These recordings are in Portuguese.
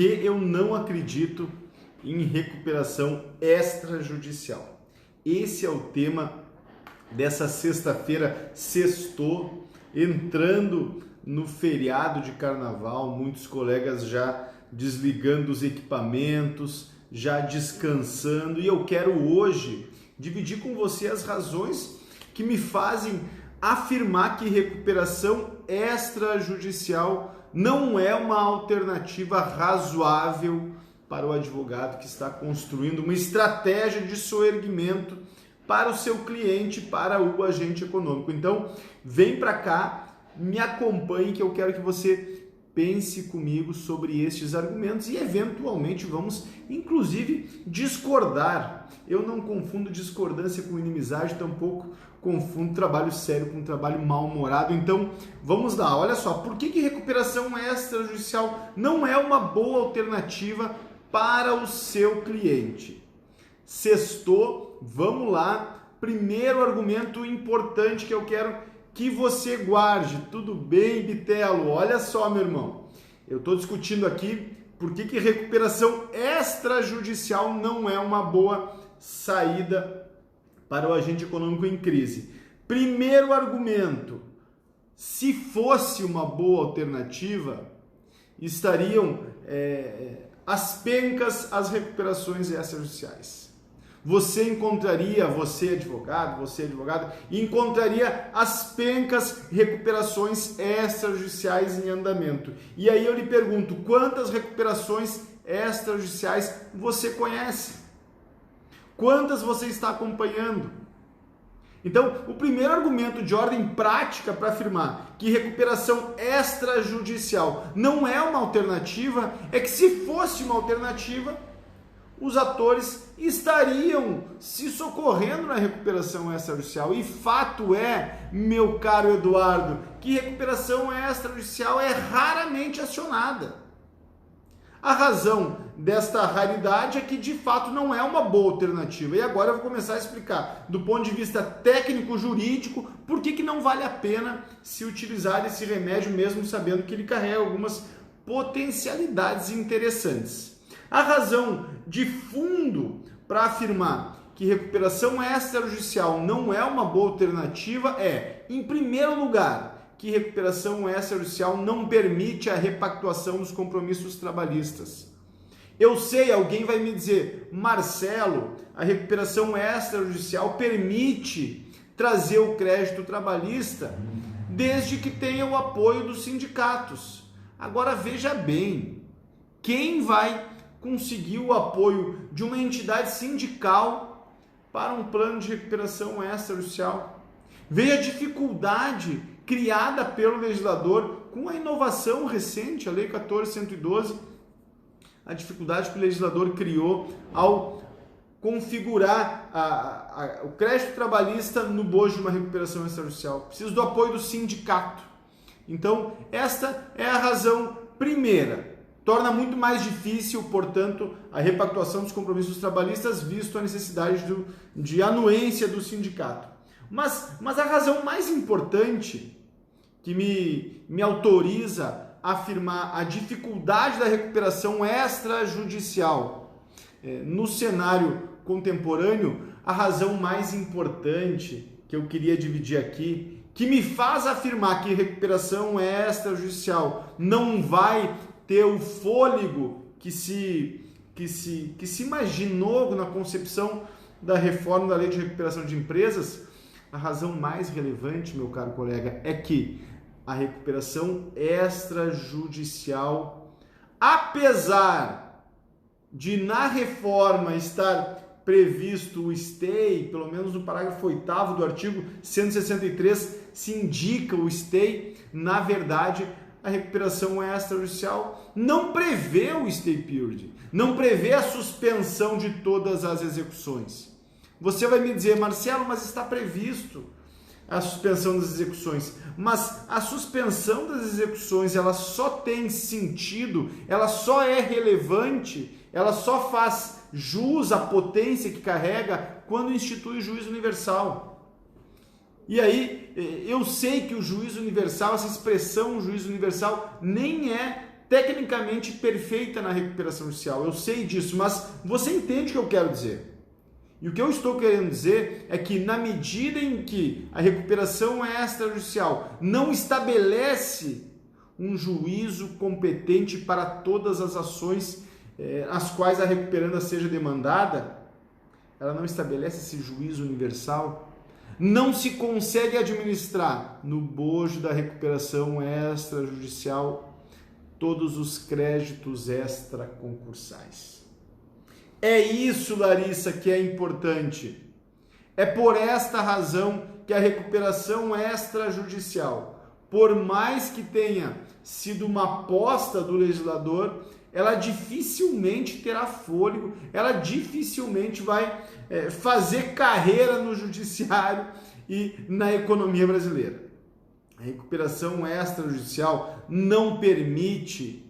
E eu não acredito em recuperação extrajudicial. Esse é o tema dessa sexta-feira, sextou, entrando no feriado de carnaval, muitos colegas já desligando os equipamentos, já descansando, e eu quero hoje dividir com você as razões que me fazem afirmar que recuperação extrajudicial não é uma alternativa razoável para o advogado que está construindo uma estratégia de soerguimento para o seu cliente, para o agente econômico. Então, vem para cá, me acompanhe que eu quero que você pense comigo sobre estes argumentos e eventualmente vamos, inclusive, discordar. Eu não confundo discordância com inimizade, tampouco confundo trabalho sério com trabalho mal-humorado. Então, vamos lá. Olha só, por que recuperação extrajudicial não é uma boa alternativa para o seu cliente? Sextou, vamos lá. Primeiro argumento importante que eu quero que você guarde. Tudo bem, Bitelo? Olha só, meu irmão. Eu estou discutindo aqui por que recuperação extrajudicial não é uma boa saída para o agente econômico em crise. Primeiro argumento, se fosse uma boa alternativa, estariam as pencas as recuperações extrajudiciais. Você advogado, encontraria as pencas recuperações extrajudiciais em andamento. E aí eu lhe pergunto, quantas recuperações extrajudiciais você conhece? Quantas você está acompanhando? Então, o primeiro argumento de ordem prática para afirmar que recuperação extrajudicial não é uma alternativa é que, se fosse uma alternativa, os atores estariam se socorrendo na recuperação extrajudicial. E fato é, meu caro Eduardo, que recuperação extrajudicial é raramente acionada. A razão desta raridade é que, de fato, não é uma boa alternativa. E agora eu vou começar a explicar, do ponto de vista técnico-jurídico, por que não vale a pena se utilizar esse remédio, mesmo sabendo que ele carrega algumas potencialidades interessantes. A razão de fundo para afirmar que recuperação extrajudicial não é uma boa alternativa é, em primeiro lugar, que recuperação extrajudicial não permite a repactuação dos compromissos trabalhistas. Eu sei, alguém vai me dizer, Marcelo, a recuperação extrajudicial permite trazer o crédito trabalhista desde que tenha o apoio dos sindicatos. Agora veja bem, quem vai conseguir o apoio de uma entidade sindical para um plano de recuperação extrajudicial? Veja a dificuldade criada pelo legislador com a inovação recente, a Lei 14.112, a dificuldade que o legislador criou ao configurar o crédito trabalhista no bojo de uma recuperação extrajudicial. Precisa do apoio do sindicato. Então, esta é a razão primeira. Torna muito mais difícil, portanto, a repactuação dos compromissos trabalhistas, visto a necessidade de anuência do sindicato. Mas a razão mais importante que me autoriza a afirmar a dificuldade da recuperação extrajudicial no cenário contemporâneo, a razão mais importante que eu queria dividir aqui, que me faz afirmar que recuperação extrajudicial não vai ter o fôlego que se imaginou na concepção da reforma da Lei de Recuperação de Empresas, a razão mais relevante, meu caro colega, é que a recuperação extrajudicial, apesar de na reforma estar previsto o stay, pelo menos no parágrafo 8º do artigo 163 se indica o stay, na verdade a recuperação extrajudicial não prevê o stay period, não prevê a suspensão de todas as execuções. Você vai me dizer, Marcelo, mas está previsto a suspensão das execuções. Mas a suspensão das execuções, ela só tem sentido, ela só é relevante, ela só faz jus à potência que carrega quando institui o juízo universal. E aí, eu sei que o juízo universal, essa expressão juízo universal, nem é tecnicamente perfeita na recuperação judicial. Eu sei disso, mas você entende o que eu quero dizer. E o que eu estou querendo dizer é que na medida em que a recuperação extrajudicial não estabelece um juízo competente para todas as ações as quais a recuperanda seja demandada, ela não estabelece esse juízo universal, não se consegue administrar no bojo da recuperação extrajudicial todos os créditos extraconcursais. É isso, Larissa, que é importante. É por esta razão que a recuperação extrajudicial, por mais que tenha sido uma aposta do legislador, ela dificilmente terá fôlego, ela dificilmente vai fazer carreira no judiciário e na economia brasileira. A recuperação extrajudicial não permite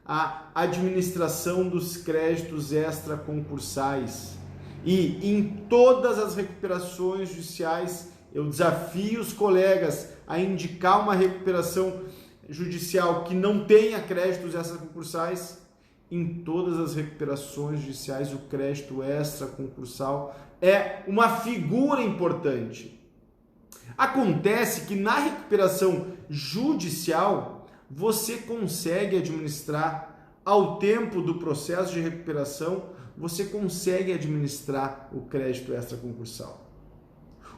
a administração dos créditos extraconcursais. E em todas as recuperações judiciais, eu desafio os colegas a indicar uma recuperação judicial que não tenha créditos extraconcursais. Em todas as recuperações judiciais, o crédito extraconcursal é uma figura importante. Acontece que na recuperação judicial, você consegue administrar, ao tempo do processo de recuperação, você consegue administrar o crédito extraconcursal.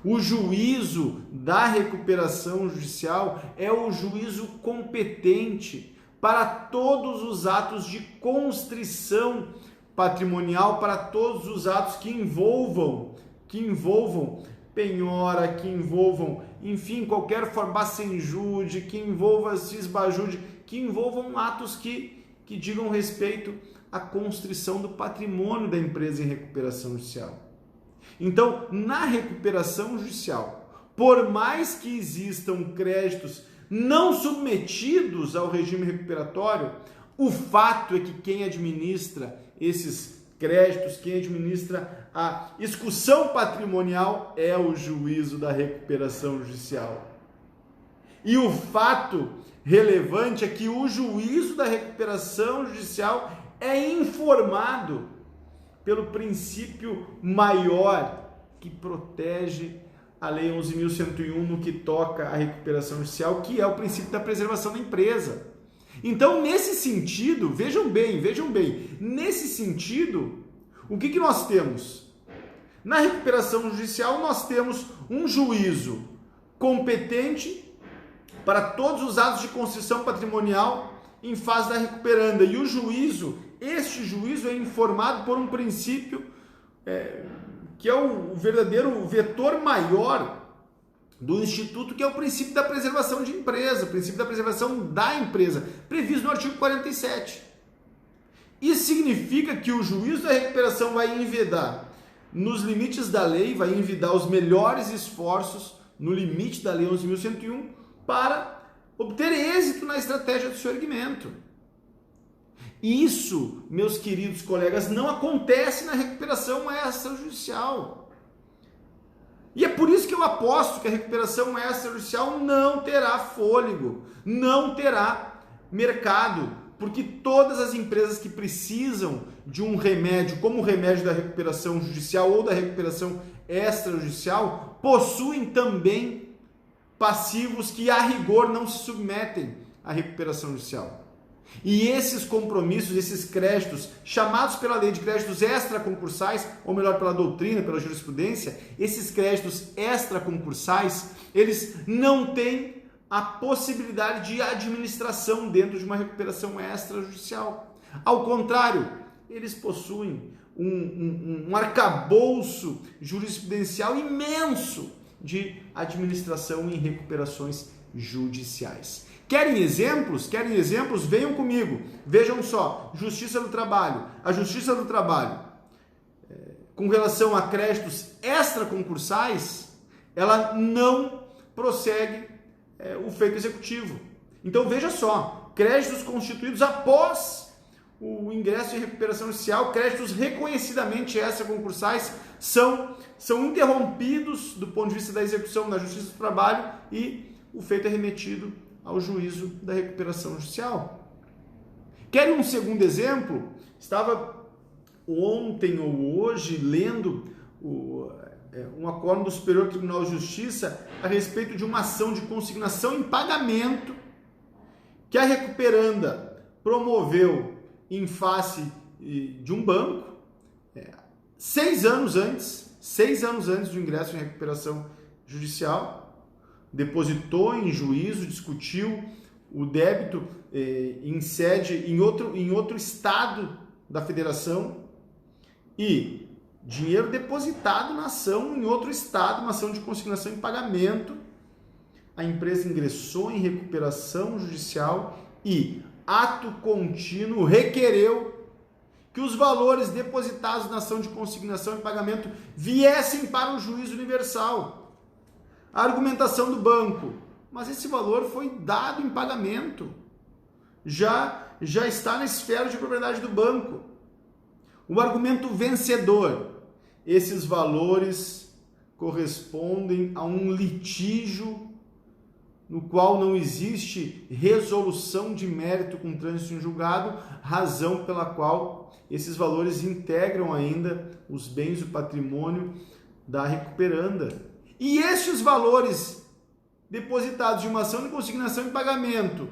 O juízo da recuperação judicial é o juízo competente para todos os atos de constrição patrimonial, para todos os atos que envolvam penhora, que envolvam, enfim, qualquer forma-sem-jude, que envolva cisbajude, que envolvam atos que digam respeito à constrição do patrimônio da empresa em recuperação judicial. Então, na recuperação judicial, por mais que existam créditos não submetidos ao regime recuperatório, o fato é que quem administra esses créditos, quem administra a execução patrimonial é o juízo da recuperação judicial. E o fato relevante é que o juízo da recuperação judicial é informado pelo princípio maior que protege a Lei 11.101 no que toca à recuperação judicial, que é o princípio da preservação da empresa. Então, nesse sentido, vejam bem, nesse sentido, o que nós temos? Na recuperação judicial, nós temos um juízo competente para todos os atos de constrição patrimonial em fase da recuperanda. E este juízo é informado por um princípio que é o verdadeiro vetor maior do Instituto, que é o princípio da preservação de empresa, o princípio da preservação da empresa, previsto no artigo 47. Isso significa que o juízo da recuperação vai envidar, nos limites da lei, vai envidar os melhores esforços no limite da Lei 11.101 para obter êxito na estratégia do seu erguimento. Isso, meus queridos colegas, não acontece na recuperação extrajudicial. E é por isso que eu aposto que a recuperação extrajudicial não terá fôlego, não terá mercado, porque todas as empresas que precisam de um remédio, como o remédio da recuperação judicial ou da recuperação extrajudicial, possuem também passivos que a rigor não se submetem à recuperação judicial. E esses compromissos, esses créditos, chamados pela lei de créditos extraconcursais, ou melhor, pela doutrina, pela jurisprudência, esses créditos extraconcursais, eles não têm a possibilidade de administração dentro de uma recuperação extrajudicial. Ao contrário, eles possuem um arcabouço jurisprudencial imenso de administração em recuperações judiciais. Querem exemplos? Venham comigo. Vejam só, Justiça do Trabalho. A Justiça do Trabalho, com relação a créditos extraconcursais, ela não prossegue o feito executivo. Então veja só, créditos constituídos após o ingresso em recuperação judicial, créditos reconhecidamente extraconcursais, são interrompidos do ponto de vista da execução da Justiça do Trabalho e o feito é remetido ao juízo da recuperação judicial. Quer um segundo exemplo? Estava ontem ou hoje lendo um acórdão do Superior Tribunal de Justiça a respeito de uma ação de consignação em pagamento que a Recuperanda promoveu em face de um banco 6 anos antes do ingresso em recuperação judicial, depositou em juízo, discutiu o débito em sede em outro estado da federação e dinheiro depositado na ação em outro estado, uma ação de consignação em pagamento. A empresa ingressou em recuperação judicial e, ato contínuo, requereu que os valores depositados na ação de consignação em pagamento viessem para o juízo universal. A argumentação do banco: mas esse valor foi dado em pagamento, já está na esfera de propriedade do banco. O argumento vencedor: esses valores correspondem a um litígio no qual não existe resolução de mérito com trânsito em julgado, razão pela qual esses valores integram ainda os bens e o patrimônio da recuperanda. E estes valores depositados de uma ação de consignação em pagamento,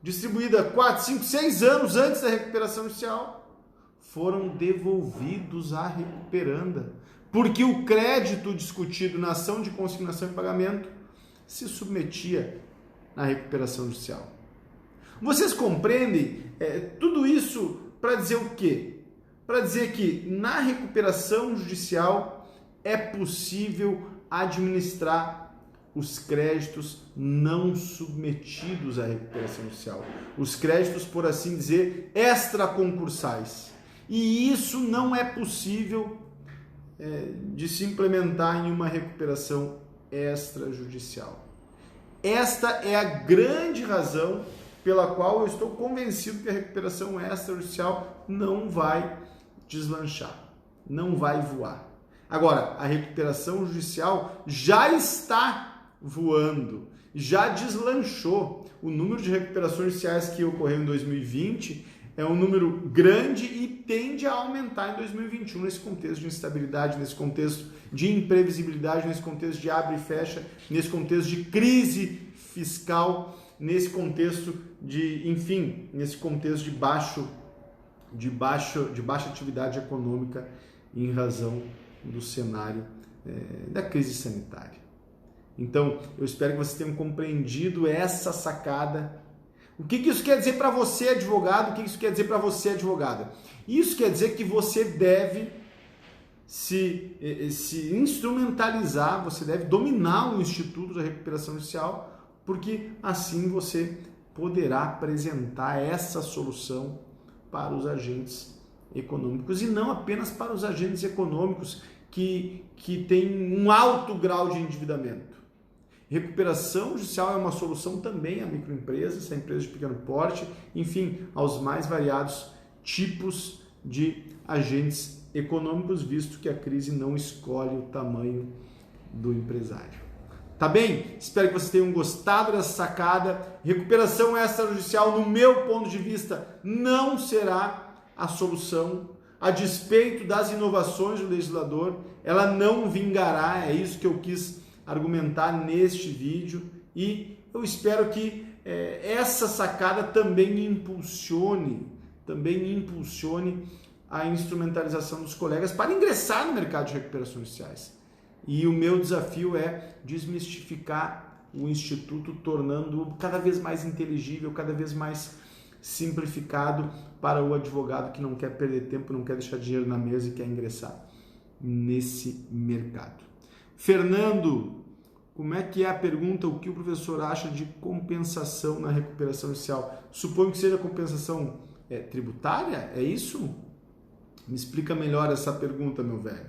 distribuída 4, 5, 6 anos antes da recuperação judicial, foram devolvidos à recuperanda, porque o crédito discutido na ação de consignação em pagamento se submetia na recuperação judicial. Vocês compreendem tudo isso para dizer o quê? Para dizer que na recuperação judicial é possível administrar os créditos não submetidos à recuperação judicial. Os créditos, por assim dizer, extraconcursais. E isso não é possível de se implementar em uma recuperação extrajudicial. Esta é a grande razão pela qual eu estou convencido que a recuperação extrajudicial não vai deslanchar, não vai voar. Agora, a recuperação judicial já está voando, já deslanchou. O número de recuperações judiciais que ocorreu em 2020 é um número grande e tende a aumentar em 2021, nesse contexto de instabilidade, nesse contexto de imprevisibilidade, nesse contexto de abre e fecha, nesse contexto de crise fiscal, nesse contexto nesse contexto de baixa atividade econômica em razão do cenário da crise sanitária. Então, eu espero que vocês tenham compreendido essa sacada. O que isso quer dizer para você, advogado? O que isso quer dizer para você, advogada? Isso quer dizer que você deve se instrumentalizar, você deve dominar o Instituto da Recuperação Judicial, porque assim você poderá apresentar essa solução para os agentes econômicos e não apenas para os agentes econômicos que têm um alto grau de endividamento. Recuperação judicial é uma solução também a microempresas, a empresas de pequeno porte, enfim, aos mais variados tipos de agentes econômicos, visto que a crise não escolhe o tamanho do empresário. Tá bem? Espero que vocês tenham gostado dessa sacada. Recuperação extrajudicial, no meu ponto de vista, não será a solução. A despeito das inovações do legislador, ela não vingará, é isso que eu quis argumentar neste vídeo, e eu espero que essa sacada também impulsione a instrumentalização dos colegas para ingressar no mercado de recuperações judiciais. E o meu desafio é desmistificar o Instituto, tornando-o cada vez mais inteligível, cada vez mais simplificado para o advogado que não quer perder tempo, não quer deixar dinheiro na mesa e quer ingressar nesse mercado. Fernando, como é que é a pergunta? O que o professor acha de compensação na recuperação judicial? Suponho que seja compensação tributária? É isso? Me explica melhor essa pergunta, meu velho.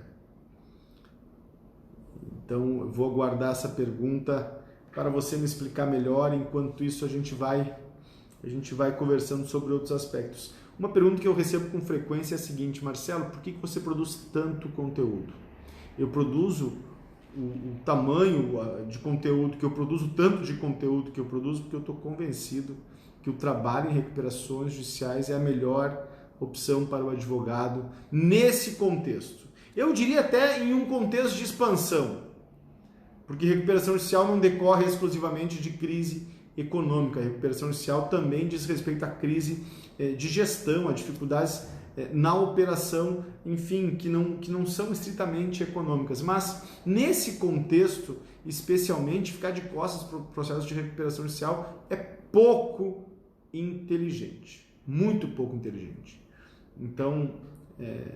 Então, eu vou aguardar essa pergunta para você me explicar melhor. Enquanto isso, a gente vai conversando sobre outros aspectos. Uma pergunta que eu recebo com frequência é a seguinte: Marcelo, por que você produz tanto conteúdo? Eu produzo o tamanho de conteúdo que eu produzo, tanto de conteúdo que eu produzo, porque eu estou convencido que o trabalho em recuperações judiciais é a melhor opção para o advogado nesse contexto. Eu diria até em um contexto de expansão, porque recuperação judicial não decorre exclusivamente de crise econômica. A recuperação judicial também diz respeito à crise de gestão, a dificuldades na operação, enfim, que não são estritamente econômicas. Mas nesse contexto, especialmente, ficar de costas para o processo de recuperação judicial é pouco inteligente, muito pouco inteligente. Então,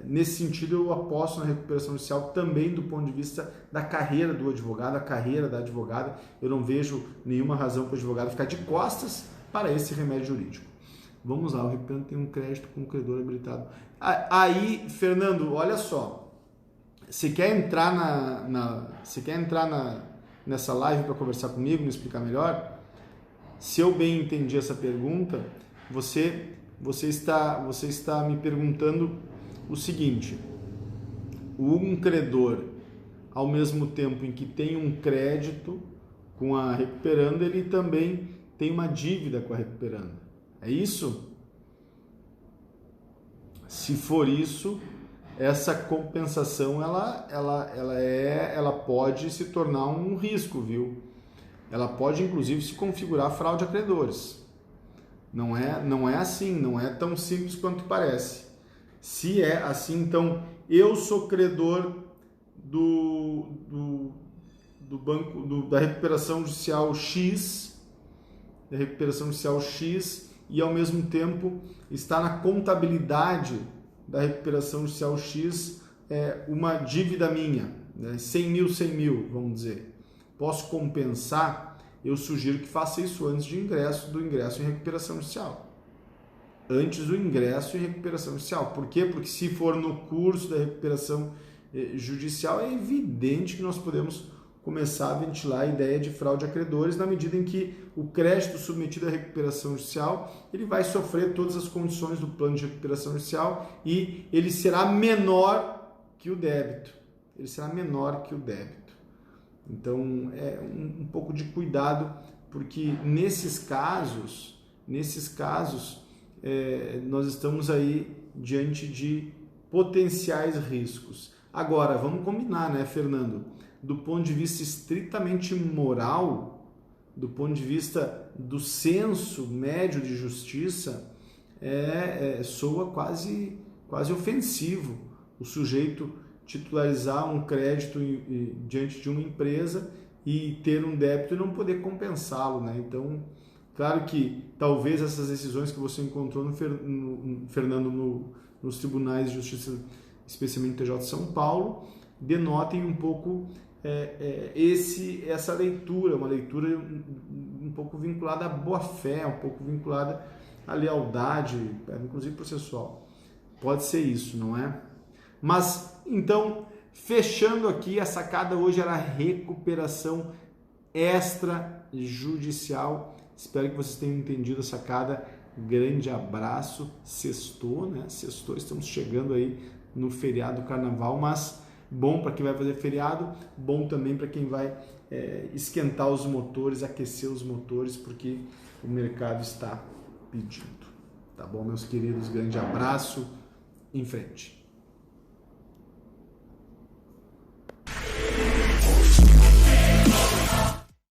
nesse sentido, eu aposto na recuperação judicial também do ponto de vista da carreira do advogado, a carreira da advogada. Eu não vejo nenhuma razão para o advogado ficar de costas para esse remédio jurídico. Vamos lá, o recuperante tem um crédito com o credor habilitado. Aí, Fernando, olha só, você quer entrar nessa live para conversar comigo, me explicar melhor? Se eu bem entendi essa pergunta, você está me perguntando o seguinte: um credor, ao mesmo tempo em que tem um crédito com a recuperanda, ele também tem uma dívida com a recuperanda. É isso? Se for isso, essa compensação ela pode se tornar um risco, viu? Ela pode inclusive se configurar fraude a credores. Não é assim, não é tão simples quanto parece. Se é assim, então eu sou credor do banco da recuperação judicial X, e ao mesmo tempo está na contabilidade da recuperação judicial X uma dívida minha, né? 100 mil, vamos dizer. Posso compensar? Eu sugiro que faça isso antes do ingresso em recuperação judicial. Antes do ingresso em recuperação judicial. Por quê? Porque se for no curso da recuperação judicial, é evidente que nós podemos começar a ventilar a ideia de fraude a credores na medida em que o crédito submetido à recuperação judicial ele vai sofrer todas as condições do plano de recuperação judicial e ele será menor que o débito. Então, um pouco de cuidado, porque nesses casos, nós estamos aí diante de potenciais riscos. Agora, vamos combinar, né, Fernando? Do ponto de vista estritamente moral, do ponto de vista do senso médio de justiça, soa quase ofensivo o sujeito titularizar um crédito diante de uma empresa e ter um débito e não poder compensá-lo, né? Então, claro que talvez essas decisões que você encontrou, Fernando, nos tribunais de justiça, especialmente no TJ de São Paulo, denotem um pouco essa leitura, uma leitura um pouco vinculada à boa-fé, um pouco vinculada à lealdade, inclusive processual. Pode ser isso, não é? Mas, então, fechando aqui, a sacada hoje era a recuperação extrajudicial. Espero que vocês tenham entendido a sacada. Grande abraço. Sextou, né? Sextou, estamos chegando aí no feriado do carnaval, mas bom para quem vai fazer feriado, bom também para quem vai esquentar os motores, aquecer os motores, porque o mercado está pedindo. Tá bom, meus queridos? Grande abraço. Em frente.